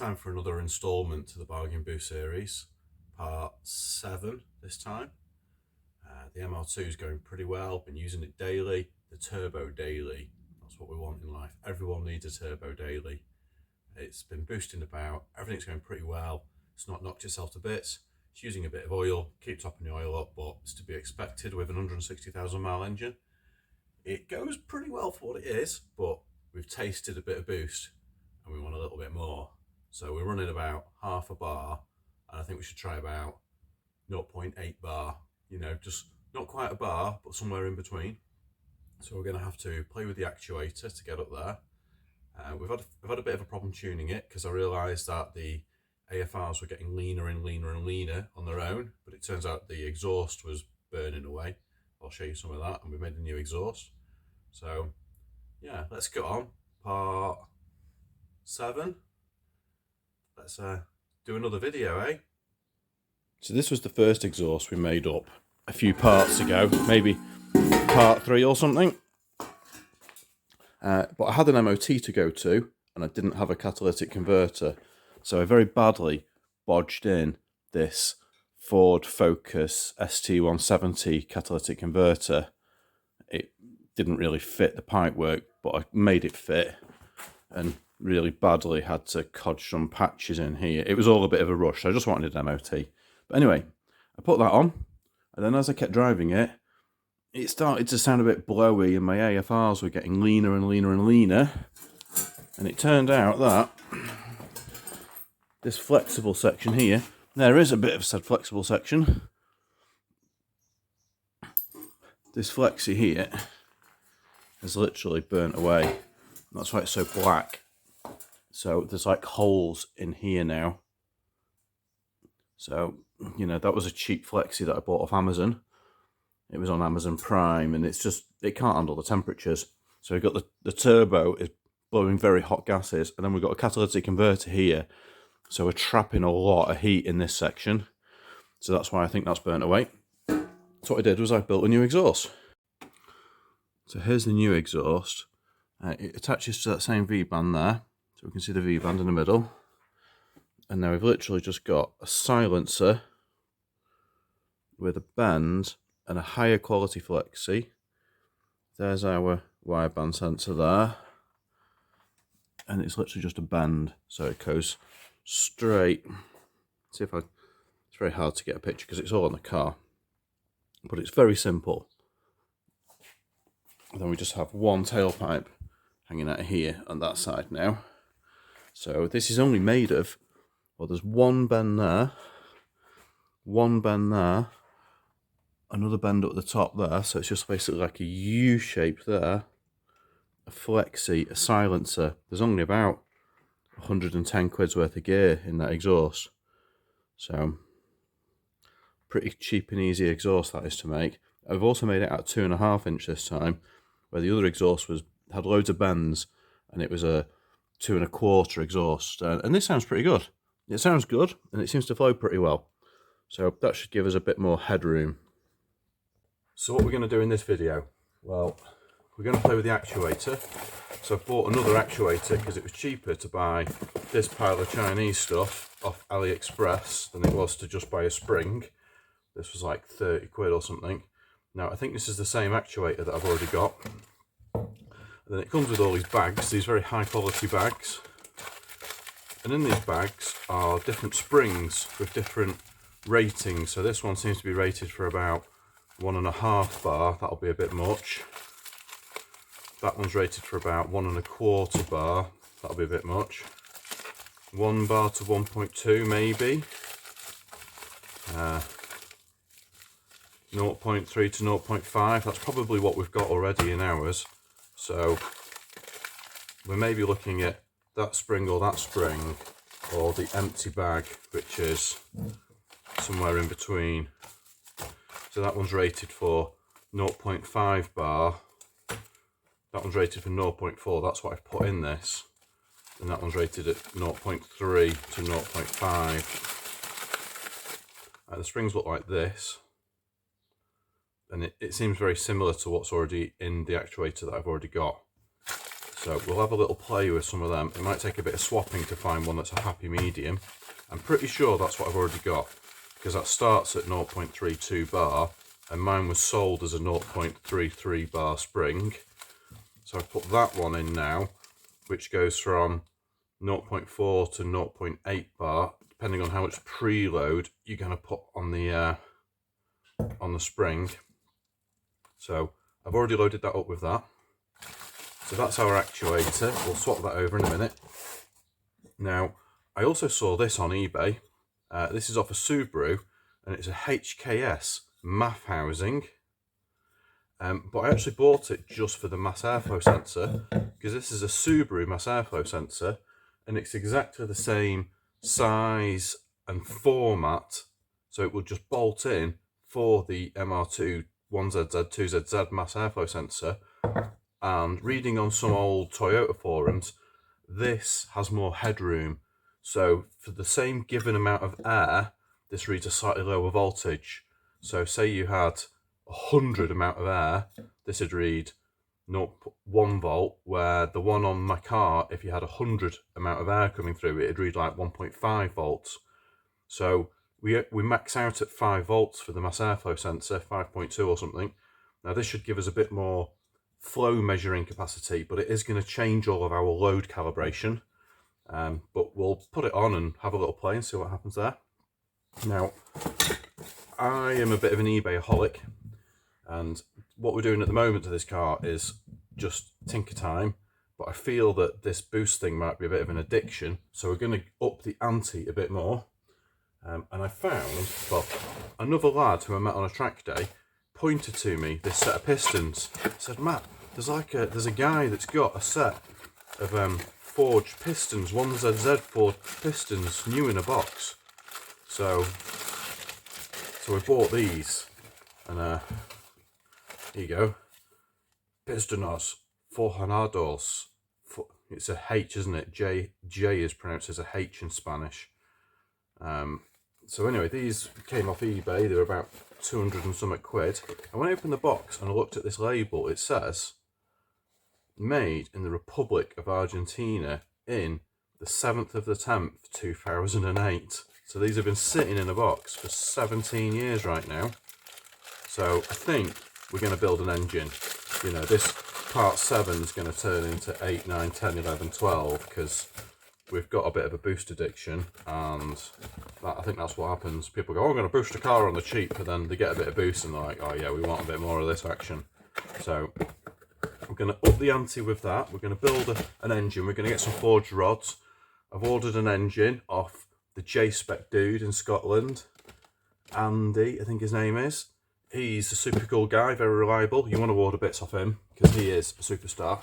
Time for another instalment to the Bargain Boost series, part 7 this time. The MR2 is going pretty well, been using it daily, the turbo daily, that's what we want in life. Everyone needs a turbo daily. It's been boosting about, everything's going pretty well, it's not knocked itself to bits, it's using a bit of oil, keep topping the oil up, but it's to be expected with an 160,000 mile engine. It goes pretty well for what it is, but we've tasted a bit of boost and we want a little bit more. So we're running about half a bar, and I think we should try about 0.8 bar, you know, just not quite a bar, but somewhere in between. So we're going to have to play with the actuator to get up there. We've had a bit of a problem tuning it because I realised that the AFRs were getting leaner and leaner and leaner on their own, but it turns out the exhaust was burning away. I'll show you some of that, and we've made a new exhaust. So yeah, let's get on. Part 7. Let's do another video, eh? So this was the first exhaust we made up a few parts ago, maybe part 3 or something. But I had an MOT to go to, and I didn't have a catalytic converter. So I very badly bodged in this Ford Focus ST170 catalytic converter. It didn't really fit the pipework, but I made it fit, and really badly had to codge some patches in here. It was all a bit of a rush. I just wanted an MOT. But anyway, I put that on, and then as I kept driving it, it started to sound a bit blowy, and my AFRs were getting leaner and leaner and leaner. And it turned out that this flexible section here, there is a bit of said flexible section. This flexi here has literally burnt away. That's why it's so black. So there's like holes in here now. So, you know, that was a cheap flexi that I bought off Amazon. It was on Amazon Prime, and it's just, it can't handle the temperatures. So we've got the turbo is blowing very hot gases, and then we've got a catalytic converter here. So we're trapping a lot of heat in this section. So that's why I think that's burnt away. So what I did was I built a new exhaust. So here's the new exhaust. It attaches to that same V-band there. So we can see the V-band in the middle. And now we've literally just got a silencer with a bend and a higher quality flexi. There's our wideband sensor there. And it's literally just a bend. So it goes straight. See if it's very hard to get a picture because it's all on the car. But it's very simple. And then we just have one tailpipe hanging out here on that side now. So this is only made of, well, there's one bend there, another bend at the top there, so it's just basically like a U shape there, a flexi, a silencer. There's only about 110 quid's worth of gear in that exhaust. So pretty cheap and easy exhaust that is to make. I've also made it at 2.5 inch this time, where the other exhaust had loads of bends, and it was a 2 1/4 exhaust, and this sounds pretty good. It sounds good, and it seems to flow pretty well. So that should give us a bit more headroom. So what we're going to do in this video, well, we're going to play with the actuator. So I've bought another actuator because it was cheaper to buy this pile of Chinese stuff off AliExpress than it was to just buy a spring. This was like 30 quid or something. Now I think this is the same actuator that I've already got. And then it comes with all these bags, these very high quality bags. And in these bags are different springs with different ratings. So this one seems to be rated for about 1.5 bar, that'll be a bit much. That one's rated for about 1 1/4 bar, that'll be a bit much. 1 bar to 1.2 maybe. 0.3 to 0.5, that's probably what we've got already in ours. So we may be looking at that spring, or the empty bag, which is somewhere in between. So that one's rated for 0.5 bar, that one's rated for 0.4, that's what I've put in this, and that one's rated at 0.3 to 0.5. The springs look like this, and it seems very similar to what's already in the actuator that I've already got. So we'll have a little play with some of them. It might take a bit of swapping to find one that's a happy medium. I'm pretty sure that's what I've already got, because that starts at 0.32 bar and mine was sold as a 0.33 bar spring. So I put that one in now, which goes from 0.4 to 0.8 bar, depending on how much preload you're going to put on the spring. So I've already loaded that up with that. So that's our actuator. We'll swap that over in a minute. Now, I also saw this on eBay. This is off a Subaru, and it's a HKS MAF housing. But I actually bought it just for the mass airflow sensor, because this is a Subaru mass airflow sensor, and it's exactly the same size and format, so it will just bolt in for the MR2 1ZZ 2ZZ mass airflow sensor. And reading on some old Toyota forums, this has more headroom. So for the same given amount of air, this reads a slightly lower voltage. So say you had 100 amount of air, this would read 0.1 volt, where the one on my car, if you had 100 amount of air coming through, it'd read like 1.5 volts. So we max out at 5 volts for the mass airflow sensor, 5.2 or something. Now this should give us a bit more flow measuring capacity, but it is going to change all of our load calibration. But we'll put it on and have a little play and see what happens there. Now, I am a bit of an eBay-aholic, and what we're doing at the moment to this car is just tinker time, but I feel that this boost thing might be a bit of an addiction, so we're going to up the ante a bit more. And I found, well, another lad who I met on a track day pointed to me this set of pistons. He said, Matt, there's a guy that's got a set of forged pistons, 1ZZ forged pistons, new in a box. So we bought these, and here you go. Pistones Forjados. It's a H, isn't it? J is pronounced as a H in Spanish. So anyway, these came off eBay. They were about 200 and something quid. And when I opened the box and I looked at this label, it says made in the Republic of Argentina in the 7th of the 10th 2008. So these have been sitting in a box for 17 years right now. So I think we're going to build an engine. You know, this part 7 is going to turn into 8, 9, 10, 11, 12, because we've got a bit of a boost addiction, and I think that's what happens. People go, oh, I'm going to boost a car on the cheap, and then they get a bit of boost and they're like, oh yeah, we want a bit more of this action. So we're going to up the ante with that. We're going to build an engine. We're going to get some forged rods. I've ordered an engine off the J-Spec dude in Scotland. Andy, I think his name is. He's a super cool guy, very reliable. You want to order bits off him because he is a superstar.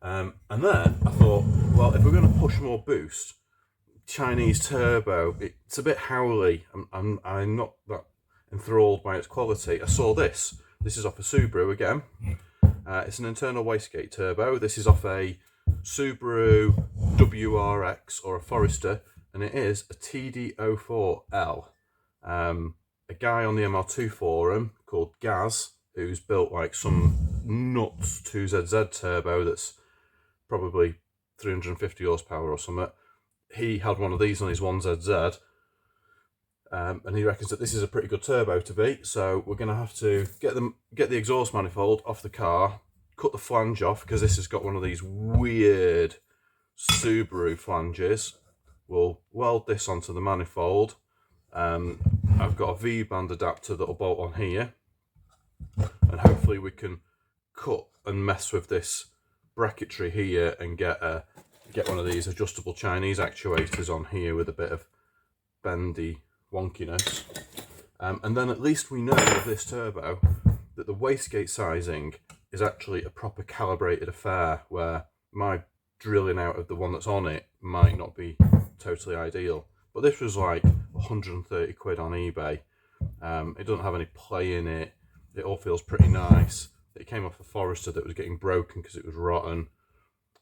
And then I thought, well, if we're going to push more boost, Chinese turbo, it's a bit howly. I'm not that enthralled by its quality. I saw this. This is off a Subaru again. It's an internal wastegate turbo. This is off a Subaru WRX or a Forester, and it is a TD04L. A guy on the MR2 forum called Gaz, who's built like some nuts 2ZZ turbo that's probably 350 horsepower or something. He had one of these on his 1ZZ, and he reckons that this is a pretty good turbo to beat. So we're going to have to get the exhaust manifold off the car, cut the flange off, because this has got one of these weird Subaru flanges. We'll weld this onto the manifold. I've got a V-band adapter that will bolt on here, and hopefully we can cut and mess with this bracketry here and get one of these adjustable Chinese actuators on here with a bit of bendy wonkiness. And then at least we know with this turbo that the wastegate sizing is actually a proper calibrated affair, where my drilling out of the one that's on it might not be totally ideal. But this was like 130 quid on eBay. It doesn't have any play in it. It all feels pretty nice. It came off a Forester that was getting broken because it was rotten.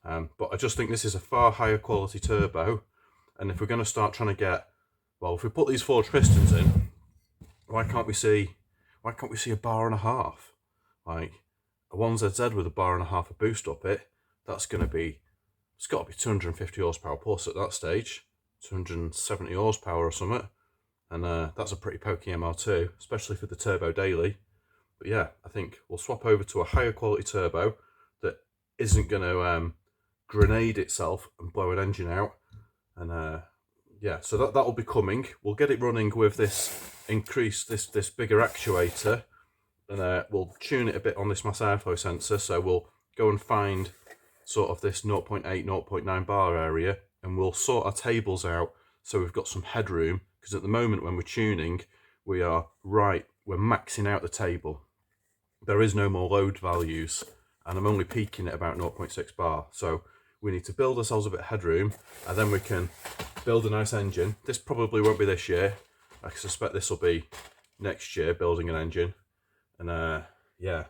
But I just think this is a far higher quality turbo. And if we're going to start trying to get, well, if we put these forged pistons in, why can't we see a bar and a half? Like a 1ZZ with a bar and a half of boost up it. that's going to be, it's got to be 250 horsepower plus at that stage, 270 horsepower or something. And that's a pretty pokey MR2, especially for the turbo daily. But yeah, I think we'll swap over to a higher quality turbo that isn't going to grenade itself and blow an engine out. And yeah, so that'll be coming. We'll get it running with this this bigger actuator, and we'll tune it a bit on this mass airflow sensor. So we'll go and find sort of this 0.8, 0.9 bar area, and we'll sort our tables out so we've got some headroom, because at the moment when we're tuning, we're maxing out the table. There is no more load values, and I'm only peaking at about 0.6 bar. So we need to build ourselves a bit of headroom, and then we can build a nice engine. This probably won't be this year. I suspect this will be next year, building an engine. And yeah,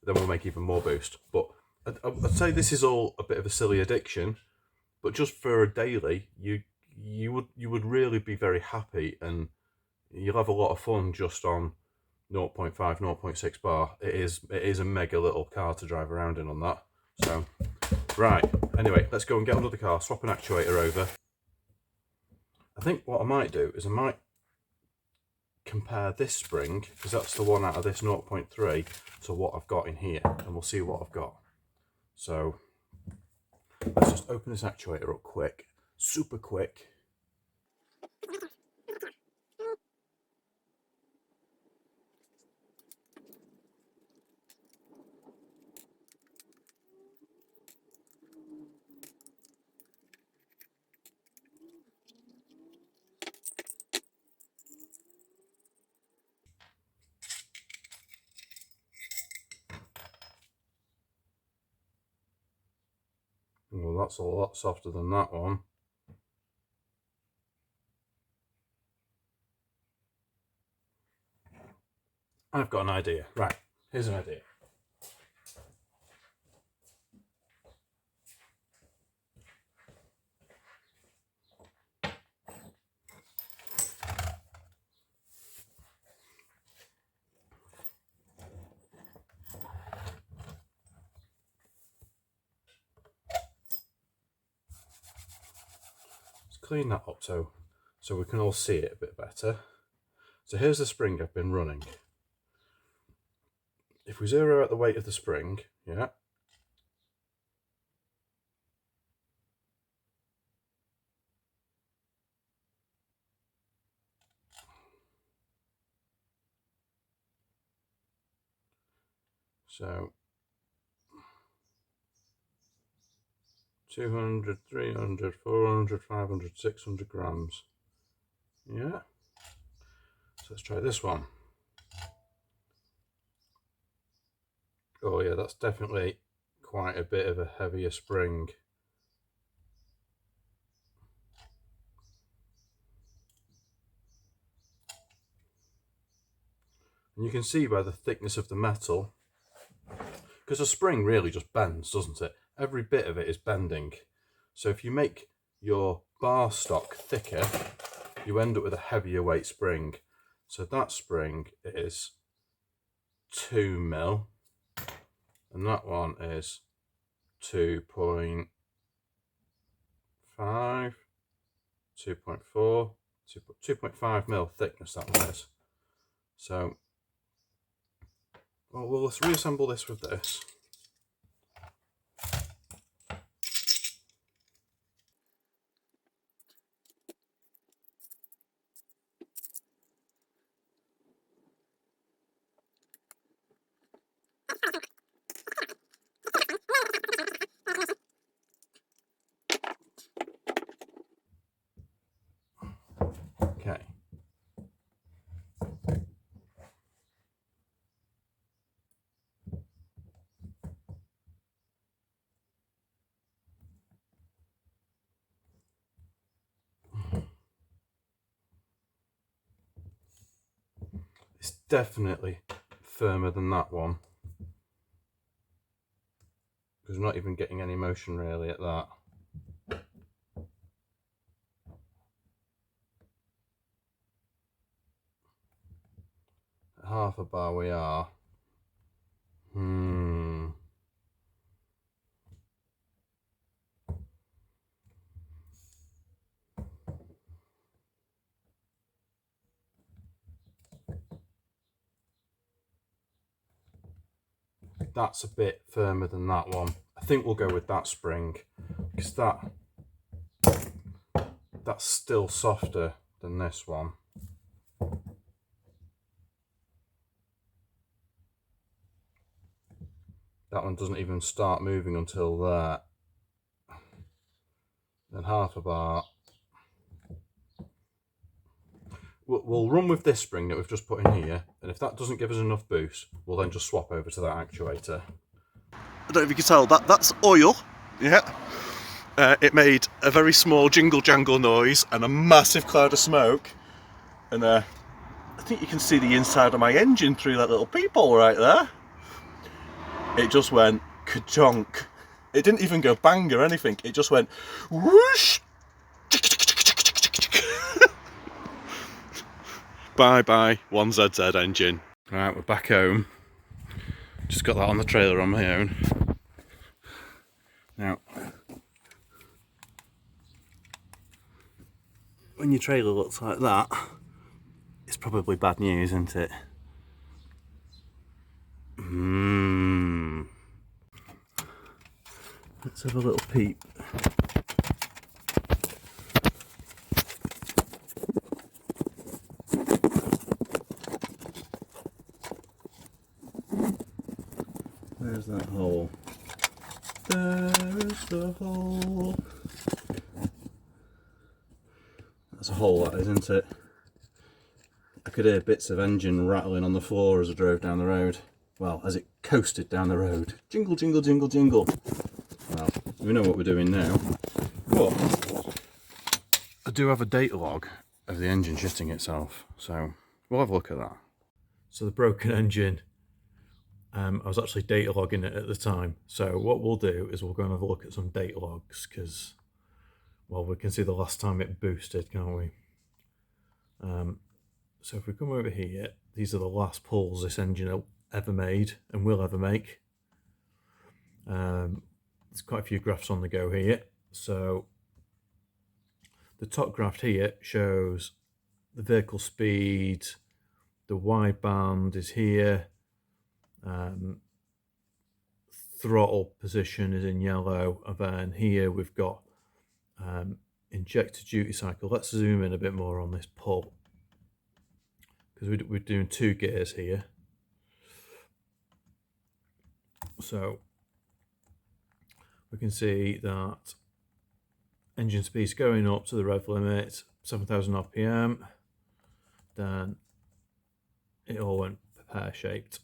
then we'll make even more boost. But I'd say this is all a bit of a silly addiction, but just for a daily, you would really be very happy, and you'll have a lot of fun just on 0.5, 0.6 bar. It is a mega little car to drive around in on that. So, right, anyway, let's go and get under the car, swap an actuator over. I think what I might do is I might compare this spring, because that's the one out of this 0.3, to what I've got in here, and we'll see what I've got. So, let's just open this actuator up quick, super quick. Well, that's a lot softer than that one. I've got an idea. Right, here's an idea. Let's clean that up so we can all see it a bit better. So here's the spring I've been running. If we zero out the weight of the spring, yeah, so 200, 300, 400, 500, 600 grams. Yeah. So let's try this one. Oh yeah, that's definitely quite a bit of a heavier spring. And you can see by the thickness of the metal, because a spring really just bends, doesn't it? Every bit of it is bending. So if you make your bar stock thicker, you end up with a heavier weight spring. So that spring is 2 mil, and that one is 2.5, 2.4, 2.5 mil thickness that one is. So, well, let's reassemble this with this. Okay. It's definitely firmer than that one, because we're not even getting any motion really at that. At half a bar we are. that's a bit firmer than that one. I think we'll go with that spring, because that's still softer than this one. That one doesn't even start moving until there. Then half a bar. We'll run with this spring that we've just put in here, and if that doesn't give us enough boost, we'll then just swap over to that actuator. I don't know if you can tell, that's oil. Yeah. It made a very small jingle jangle noise and a massive cloud of smoke. And I think you can see the inside of my engine through that little peephole right there. It just went ka-chonk. It didn't even go bang or anything. It just went whoosh. Bye bye 1ZZ engine. Right, we're back home. Just got that on the trailer on my own. Now, when your trailer looks like that, it's probably bad news, isn't it? Let's have a little peep. Where's that hole? There's the hole. That's a hole, that is, isn't it? I could hear bits of engine rattling on the floor as I drove down the road. Well, as it coasted down the road. Jingle, jingle, jingle, jingle. Well, we know what we're doing now. But I do have a data log of the engine shitting itself, so we'll have a look at that. So the broken engine, I was actually data logging it at the time. So what we'll do is we'll go and have a look at some data logs, because, well, we can see the last time it boosted, can't we? So if we come over here, these are the last pulls this engine ever made and will ever make. There's quite a few graphs on the go here. So the top graph here shows the vehicle speed, the wideband is here, throttle position is in yellow, and then here we've got injector duty cycle. Let's zoom in a bit more on this pull, because we're doing 2 gears here. So we can see that engine speed's going up to the rev limit, 7,000 RPM. Then it all went pear-shaped.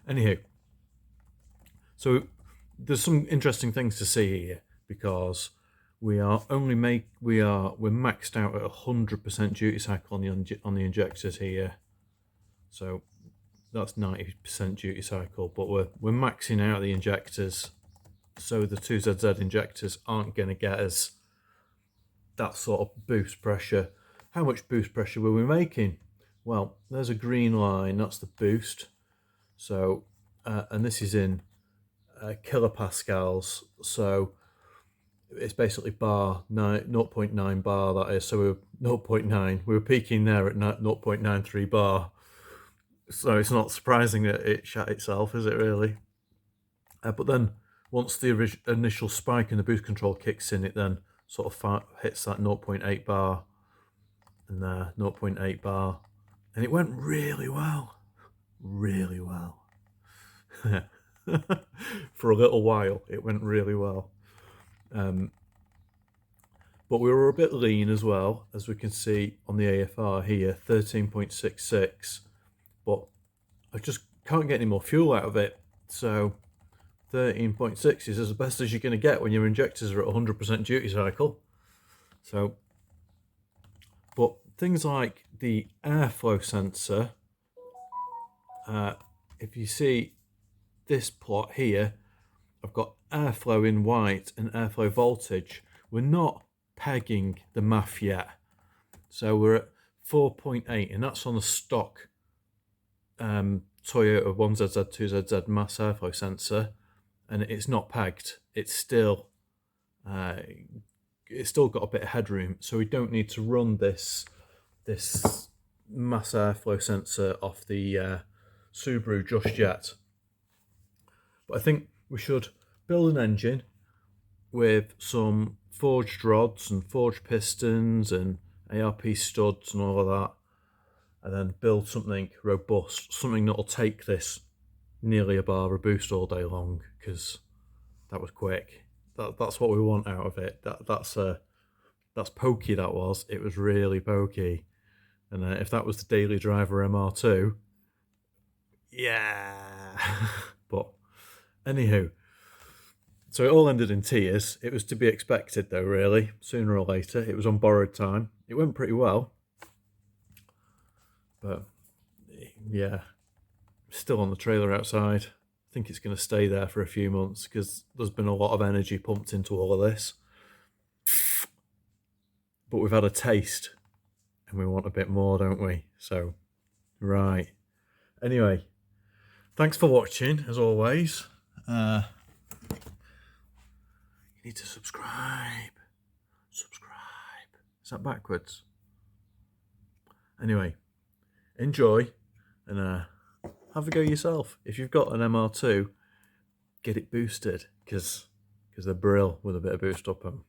Anyhow, so there's some interesting things to see here, because we're maxed out at 100% duty cycle on the injectors here. So that's 90% duty cycle, but we're maxing out the injectors, so the 2ZZ injectors aren't going to get us that sort of boost pressure. How much boost pressure were we making? Well, there's a green line, that's the boost. So, and this is in kilopascals, so it's basically bar 0.9 bar, that is. So we were 0.9, we were peaking there at 0.93 bar. So it's not surprising that it shat itself, is it really? But then once the initial spike in the boost control kicks in, it then sort of hits that 0.8 bar and there, 0.8 bar. And it went really well. Really well. For a little while, it went really well. But we were a bit lean as well, as we can see on the AFR here, 13.66. But I just can't get any more fuel out of it. So 13.6 is as best as you're going to get when your injectors are at 100% duty cycle. So, but things like the airflow sensor, if you see this plot here, I've got airflow in white and airflow voltage. We're not pegging the MAF yet. So we're at 4.8, and that's on the stock Toyota 1ZZ, 2ZZ mass airflow sensor, and it's not pegged. It's still got a bit of headroom, so we don't need to run this mass airflow sensor off the Subaru just yet. But I think we should build an engine with some forged rods and forged pistons and ARP studs and all of that, and then build something robust, something that'll take this nearly a bar of boost all day long, because that was quick. That's what we want out of it. That's pokey, that was. It was really pokey. And if that was the daily driver MR2, yeah. But anywho, so it all ended in tears. It was to be expected though, really. Sooner or later, it was on borrowed time. It went pretty well. But yeah, still on the trailer outside. I think it's going to stay there for a few months because there's been a lot of energy pumped into all of this. But we've had a taste and we want a bit more, don't we? So, right. Anyway, thanks for watching, as always. You need to subscribe. Subscribe. Is that backwards? Anyway, enjoy and have a go yourself. If you've got an MR2, get it boosted because they're brill with a bit of boost up them.